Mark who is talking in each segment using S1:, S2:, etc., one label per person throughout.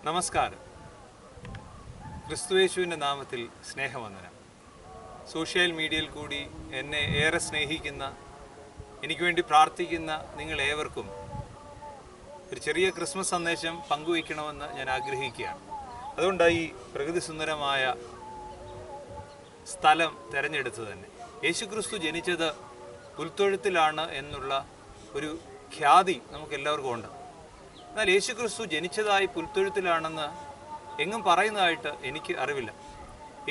S1: നമസ്കാരം. ക്രിസ്തുയേശുവിൻ്റെ നാമത്തിൽ സ്നേഹവന്ദനം. സോഷ്യൽ മീഡിയയിൽ കൂടി എന്നെ ഏറെ സ്നേഹിക്കുന്ന, എനിക്ക് വേണ്ടി പ്രാർത്ഥിക്കുന്ന നിങ്ങളേവർക്കും ഒരു ചെറിയ ക്രിസ്മസ് സന്ദേശം പങ്കുവയ്ക്കണമെന്ന് ഞാൻ ആഗ്രഹിക്കുകയാണ്. അതുകൊണ്ടാണ് ഈ പ്രകൃതി സുന്ദരമായ സ്ഥലം തിരഞ്ഞെടുത്തത് തന്നെ. യേശുക്രിസ്തു ജനിച്ചത് പുൽത്തൊഴുത്തിലാണ് എന്നുള്ള ഒരു ഖ്യാതി നമുക്കെല്ലാവർക്കും ഉണ്ട്. എന്നാൽ യേശുക്രിസ്തു ജനിച്ചതായി പുൽത്തൊഴുത്തിലാണെന്ന് എങ്ങും പറയുന്നതായിട്ട് എനിക്ക് അറിവില്ല.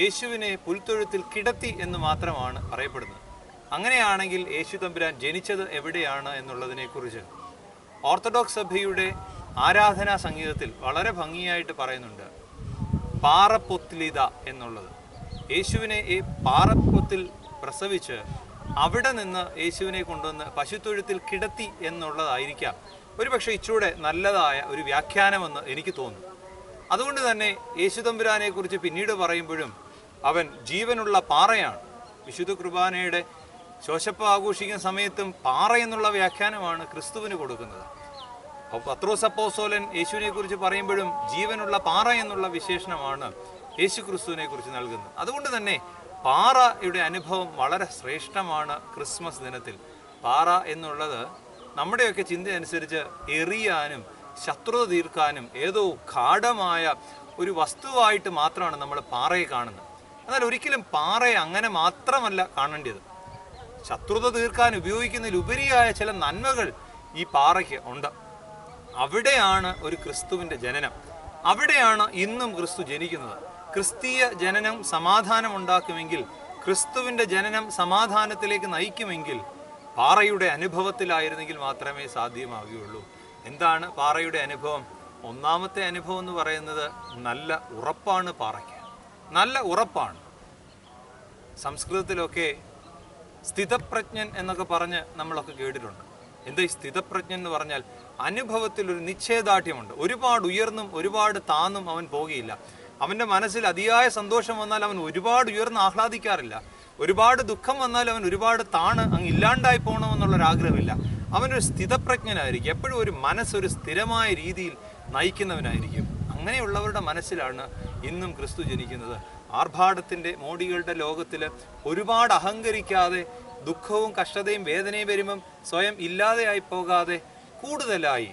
S1: യേശുവിനെ പുൽത്തൊഴുത്തിൽ കിടത്തി എന്ന് മാത്രമാണ് പറയപ്പെടുന്നത്. അങ്ങനെയാണെങ്കിൽ യേശു തമ്പുരാൻ ജനിച്ചത് എവിടെയാണ് എന്നുള്ളതിനെക്കുറിച്ച് ഓർത്തഡോക്സ് സഭയുടെ ആരാധനാ സംഗീതത്തിൽ വളരെ ഭംഗിയായിട്ട് പറയുന്നുണ്ട്. പാറപ്പൊത്തിലിത എന്നുള്ളത്. യേശുവിനെ ഈ പാറപ്പൊത്തിൽ പ്രസവിച്ച് അവിടെ നിന്ന് യേശുവിനെ കൊണ്ടുവന്ന് പശുത്തൊഴുത്തിൽ കിടത്തി എന്നുള്ളതായിരിക്കാം ഒരുപക്ഷെ ഇച്ചൂടെ നല്ലതായ ഒരു വ്യാഖ്യാനമെന്ന് എനിക്ക് തോന്നുന്നു. അതുകൊണ്ട് തന്നെ യേശു തമ്പുരാനെ കുറിച്ച് പിന്നീട് പറയുമ്പോഴും അവൻ ജീവനുള്ള പാറയാണ്. വിശുദ്ധ കുർബാനയുടെ ശോശപ്പ ആഘോഷിക്കുന്ന സമയത്തും പാറ എന്നുള്ള വ്യാഖ്യാനമാണ് ക്രിസ്തുവിന് കൊടുക്കുന്നത്. അപ്പോൾ പത്രോസ് അപ്പോസ്തലൻ യേശുവിനെ കുറിച്ച് പറയുമ്പോഴും ജീവനുള്ള പാറ എന്നുള്ള വിശേഷണമാണ് യേശു ക്രിസ്തുവിനെ കുറിച്ച് നൽകുന്നത്. അതുകൊണ്ട് തന്നെ പാറയുടെ അനുഭവം വളരെ ശ്രേഷ്ഠമാണ് ക്രിസ്മസ് ദിനത്തിൽ. പാറ എന്നുള്ളത് നമ്മുടെയൊക്കെ ചിന്ത അനുസരിച്ച് എറിയാനും ശത്രുത തീർക്കാനും ഏതോ ഗാഢമായ ഒരു വസ്തുവായിട്ട് മാത്രമാണ് നമ്മൾ പാറയെ കാണുന്നത്. എന്നാൽ ഒരിക്കലും പാറയെ അങ്ങനെ മാത്രമല്ല കാണേണ്ടത്. ശത്രുത തീർക്കാൻ ഉപയോഗിക്കുന്നതിലുപരിയായ ചില നന്മകൾ ഈ പാറയ്ക്ക് ഉണ്ട്. അവിടെയാണ് ഒരു ക്രിസ്തുവിൻ്റെ ജനനം. അവിടെയാണ് ഇന്നും ക്രിസ്തു ജനിക്കുന്നത്. ക്രിസ്തീയ ജനനം സമാധാനം ഉണ്ടാക്കുമെങ്കിൽ, ക്രിസ്തുവിൻ്റെ ജനനം സമാധാനത്തിലേക്ക് നയിക്കുമെങ്കിൽ പാറയുടെ അനുഭവത്തിലായിരുന്നെങ്കിൽ മാത്രമേ സാധ്യമാവുകയുള്ളൂ. എന്താണ് പാറയുടെ അനുഭവം? ഒന്നാമത്തെ അനുഭവം എന്ന് പറയുന്നത് നല്ല ഉറപ്പാണ്. പാറയ്ക്ക് നല്ല ഉറപ്പാണ്. സംസ്കൃതത്തിലൊക്കെ സ്ഥിതപ്രജ്ഞൻ എന്നൊക്കെ പറഞ്ഞ് നമ്മളൊക്കെ കേട്ടിട്ടുണ്ട്. എന്താ ഈ സ്ഥിതപ്രജ്ഞൻ എന്ന് പറഞ്ഞാൽ? അനുഭവത്തിൽ ഒരു നിശ്ചയദാർഢ്യമുണ്ട്. ഒരുപാട് ഉയർന്നും ഒരുപാട് താന്നും അവൻ പോകുകയില്ല. അവൻ്റെ മനസ്സിൽ അതിയായ സന്തോഷം വന്നാൽ അവൻ ഒരുപാട് ഉയർന്ന് ആഹ്ലാദിക്കാറില്ല. ഒരുപാട് ദുഃഖം വന്നാൽ അവൻ ഒരുപാട് താണ് അങ്ങ് ഇല്ലാണ്ടായി പോകണമെന്നുള്ളൊരാഗ്രഹമില്ല. അവനൊരു സ്ഥിതപ്രജ്ഞനായിരിക്കും. എപ്പോഴും ഒരു മനസ്സൊരു സ്ഥിരമായ രീതിയിൽ നയിക്കുന്നവനായിരിക്കും. അങ്ങനെയുള്ളവരുടെ മനസ്സിലാണ് ഇന്നും ക്രിസ്തു ജനിക്കുന്നത്. ആർഭാടത്തിൻ്റെ മോടികളുടെ ലോകത്തിൽ ഒരുപാട് അഹങ്കരിക്കാതെ, ദുഃഖവും കഷ്ടതയും വേദനയും വരുമ്പം സ്വയം ഇല്ലാതെയായി പോകാതെ കൂടുതലായി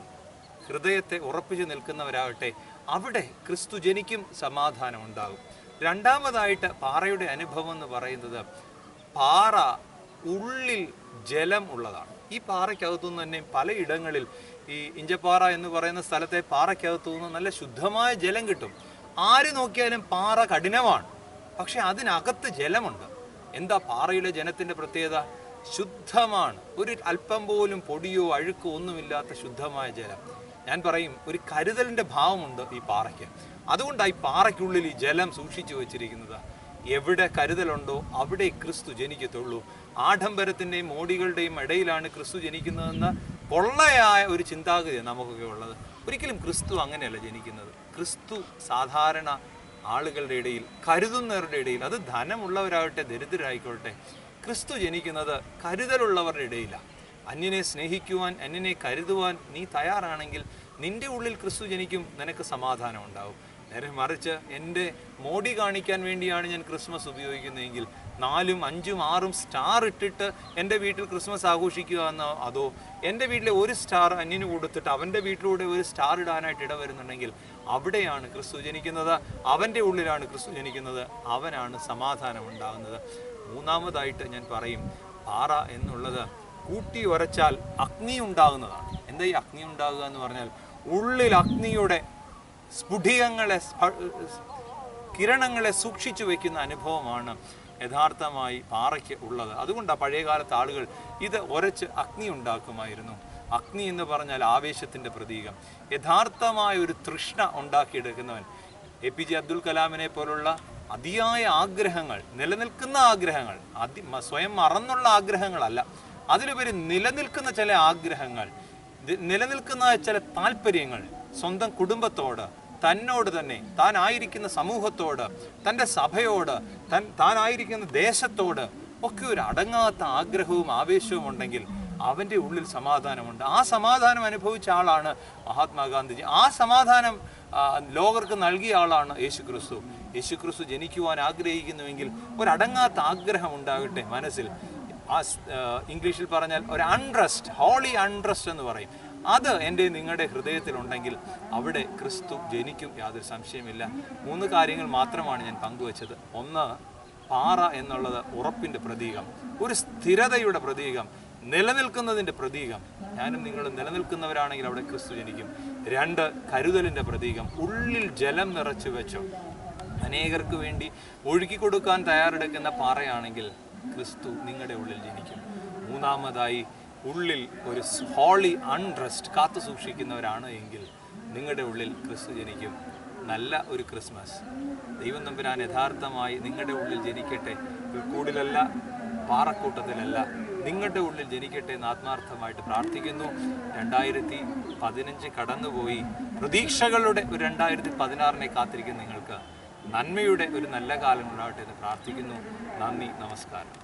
S1: ഹൃദയത്തെ ഉറപ്പിച്ചു നിൽക്കുന്നവരാകട്ടെ, അവിടെ ക്രിസ്തു ജനിക്കും, സമാധാനം ഉണ്ടാകും. രണ്ടാമതായിട്ട് പാറയുടെ അനുഭവം എന്ന് പറയുന്നത്, പാറ ഉള്ളിൽ ജലം ഉള്ളതാണ്. ഈ പാറയ്ക്കകത്തുനിന്ന് തന്നെ പലയിടങ്ങളിൽ, ഈ ഇഞ്ചപ്പാറ എന്ന് പറയുന്ന സ്ഥലത്തെ പാറയ്ക്കകത്തുനിന്ന് നല്ല ശുദ്ധമായ ജലം കിട്ടും. ആര് നോക്കിയാലും പാറ കഠിനമാണ്, പക്ഷെ അതിനകത്ത് ജലമുണ്ട്. എന്താ പാറയുടെ ജലത്തിൻ്റെ പ്രത്യേകത? ശുദ്ധമാണ്. ഒരു അല്പം പോലും പൊടിയോ അഴുക്കോ ഒന്നുമില്ലാത്ത ശുദ്ധമായ ജലം. ഞാൻ പറയും, ഒരു കരുതലിൻ്റെ ഭാവമുണ്ട് ഈ പാറയ്ക്ക്. അതുകൊണ്ടാണ് ഈ പാറയ്ക്കുള്ളിൽ ഈ ജലം സൂക്ഷിച്ചു വച്ചിരിക്കുന്നത്. എവിടെ കരുതലുണ്ടോ അവിടെ ക്രിസ്തു ജനിക്കത്തുള്ളൂ. ആഡംബരത്തിൻ്റെയും മോടികളുടെയും ഇടയിലാണ് ക്രിസ്തു ജനിക്കുന്നതെന്ന പൊള്ളയായ ഒരു ചിന്താഗതിയാണ് നമുക്കൊക്കെ ഉള്ളത്. ഒരിക്കലും ക്രിസ്തു അങ്ങനെയല്ല ജനിക്കുന്നത്. ക്രിസ്തു സാധാരണ ആളുകളുടെ ഇടയിൽ, കരുതുന്നവരുടെ ഇടയിൽ, അത് ധനമുള്ളവരാകട്ടെ ദരിദ്രരായിക്കോട്ടെ, ക്രിസ്തു ജനിക്കുന്നത് കരുതലുള്ളവരുടെ ഇടയിലാണ്. അന്യനെ സ്നേഹിക്കുവാൻ, അന്യനെ കരുതുവാൻ നീ തയ്യാറാണെങ്കിൽ നിന്റെ ഉള്ളിൽ ക്രിസ്തു ജനിക്കും, നിനക്ക് സമാധാനം ഉണ്ടാവും. നേരെ മറിച്ച് എൻ്റെ മോടി കാണിക്കാൻ വേണ്ടിയാണ് ഞാൻ ക്രിസ്മസ് ഉപയോഗിക്കുന്നതെങ്കിൽ 4, 5, 6 സ്റ്റാർ ഇട്ടിട്ട് എൻ്റെ വീട്ടിൽ ക്രിസ്മസ് ആഘോഷിക്കുക എന്നോ, അതോ എൻ്റെ വീട്ടിലെ ഒരു സ്റ്റാർ അന്യന് കൊടുത്തിട്ട് അവൻ്റെ വീട്ടിലൂടെ ഒരു സ്റ്റാർ ഇടാനായിട്ട് ഇടവരുന്നുണ്ടെങ്കിൽ അവിടെയാണ് ക്രിസ്തു ജനിക്കുന്നത്. അവൻ്റെ ഉള്ളിലാണ് ക്രിസ്തു ജനിക്കുന്നത്. അവനാണ് സമാധാനം ഉണ്ടാകുന്നത്. മൂന്നാമതായിട്ട് ഞാൻ പറയും, പാറ എന്നുള്ളത് കൂട്ടി ഉരച്ചാൽ അഗ്നി ഉണ്ടാകുന്നതാണ്. എന്താ ഈ അഗ്നി ഉണ്ടാകുക എന്ന് പറഞ്ഞാൽ? ഉള്ളിൽ അഗ്നിയുടെ സ്ഫുടികങ്ങളെ, കിരണങ്ങളെ സൂക്ഷിച്ചു വയ്ക്കുന്ന അനുഭവമാണ് യഥാർത്ഥമായി പാറയ്ക്ക് ഉള്ളത്. അതുകൊണ്ടാണ് പഴയകാലത്ത് ആളുകൾ ഇത് ഉരച്ച് അഗ്നി ഉണ്ടാക്കുമായിരുന്നു. അഗ്നി എന്ന് പറഞ്ഞാൽ ആവേശത്തിൻ്റെ പ്രതീകം. യഥാർത്ഥമായ ഒരു തൃഷ്ണ ഉണ്ടാക്കിയെടുക്കുന്നവൻ. APJ അബ്ദുൽ കലാമിനെ പോലുള്ള അതിയായ ആഗ്രഹങ്ങൾ, നിലനിൽക്കുന്ന ആഗ്രഹങ്ങൾ, സ്വയം മറന്നുള്ള ആഗ്രഹങ്ങളല്ല, അതിലുപരി നിലനിൽക്കുന്ന ചില ആഗ്രഹങ്ങൾ, നിലനിൽക്കുന്ന ചില താല്പര്യങ്ങൾ, സ്വന്തം കുടുംബത്തോട്, തന്നോട് തന്നെ, താനായിരിക്കുന്ന സമൂഹത്തോട്, തൻ്റെ സഭയോട്, താനായിരിക്കുന്ന ദേശത്തോട് ഒക്കെ ഒരു അടങ്ങാത്ത ആഗ്രഹവും ആവേശവും ഉണ്ടെങ്കിൽ അവൻ്റെ ഉള്ളിൽ സമാധാനമുണ്ട്. ആ സമാധാനം അനുഭവിച്ച ആളാണ് മഹാത്മാഗാന്ധിജി. ആ സമാധാനം ലോകർക്ക് നൽകിയ ആളാണ് യേശുക്രിസ്തു. യേശുക്രിസ്തു ജനിക്കുവാൻ ആഗ്രഹിക്കുന്നുവെങ്കിൽ ഒരടങ്ങാത്ത ആഗ്രഹം ഉണ്ടാകട്ടെ മനസ്സിൽ. ഇംഗ്ലീഷിൽ പറഞ്ഞാൽ ഒരു അൺട്രസ്റ്റ്, ഹോളി അൺട്രസ്റ്റ് എന്ന് പറയും. അത് എൻ്റെ നിങ്ങളുടെ ഹൃദയത്തിലുണ്ടെങ്കിൽ അവിടെ ക്രിസ്തു ജനിക്കും, യാതൊരു സംശയമില്ല. 3 കാര്യങ്ങൾ മാത്രമാണ് ഞാൻ പങ്കുവച്ചത്. ഒന്ന്, പാറ എന്നുള്ളത് ഉറപ്പിൻ്റെ പ്രതീകം, ഒരു സ്ഥിരതയുടെ പ്രതീകം, നിലനിൽക്കുന്നതിൻ്റെ പ്രതീകം. ഞാനും നിങ്ങളും നിലനിൽക്കുന്നവരാണെങ്കിൽ അവിടെ ക്രിസ്തു ജനിക്കും. 2, കരുതലിൻ്റെ പ്രതീകം, ഉള്ളിൽ ജലം നിറച്ചു വെച്ചോ അനേകർക്ക് വേണ്ടി ഒഴുക്കിക്കൊടുക്കാൻ തയ്യാറെടുക്കുന്ന പാറയാണെങ്കിൽ ക്രിസ്തു നിങ്ങളുടെ ഉള്ളിൽ ജനിക്കും. 3-മതായി, ഉള്ളിൽ ഒരു ഹോളി അൺട്രസ്റ്റ് കാത്തു സൂക്ഷിക്കുന്നവരാണ് എങ്കിൽ നിങ്ങളുടെ ഉള്ളിൽ ക്രിസ്തു ജനിക്കും. നല്ല ഒരു ക്രിസ്മസ് ദൈവം തമ്പുരാൻ യഥാർത്ഥമായി നിങ്ങളുടെ ഉള്ളിൽ ജനിക്കട്ടെ. പുൽക്കൂടിലല്ല, പാറക്കൂട്ടത്തിലല്ല, നിങ്ങളുടെ ഉള്ളിൽ ജനിക്കട്ടെ എന്ന് ആത്മാർത്ഥമായിട്ട് പ്രാർത്ഥിക്കുന്നു. 2015 കടന്നുപോയി. പ്രതീക്ഷകളുടെ ഒരു 2016 കാത്തിരിക്കുന്ന നിങ്ങൾക്ക് നന്മയുടെ ഒരു നല്ല കാലം ഉണ്ടാവട്ടെ എന്ന് പ്രാർത്ഥിക്കുന്നു. നന്ദി, നമസ്കാരം.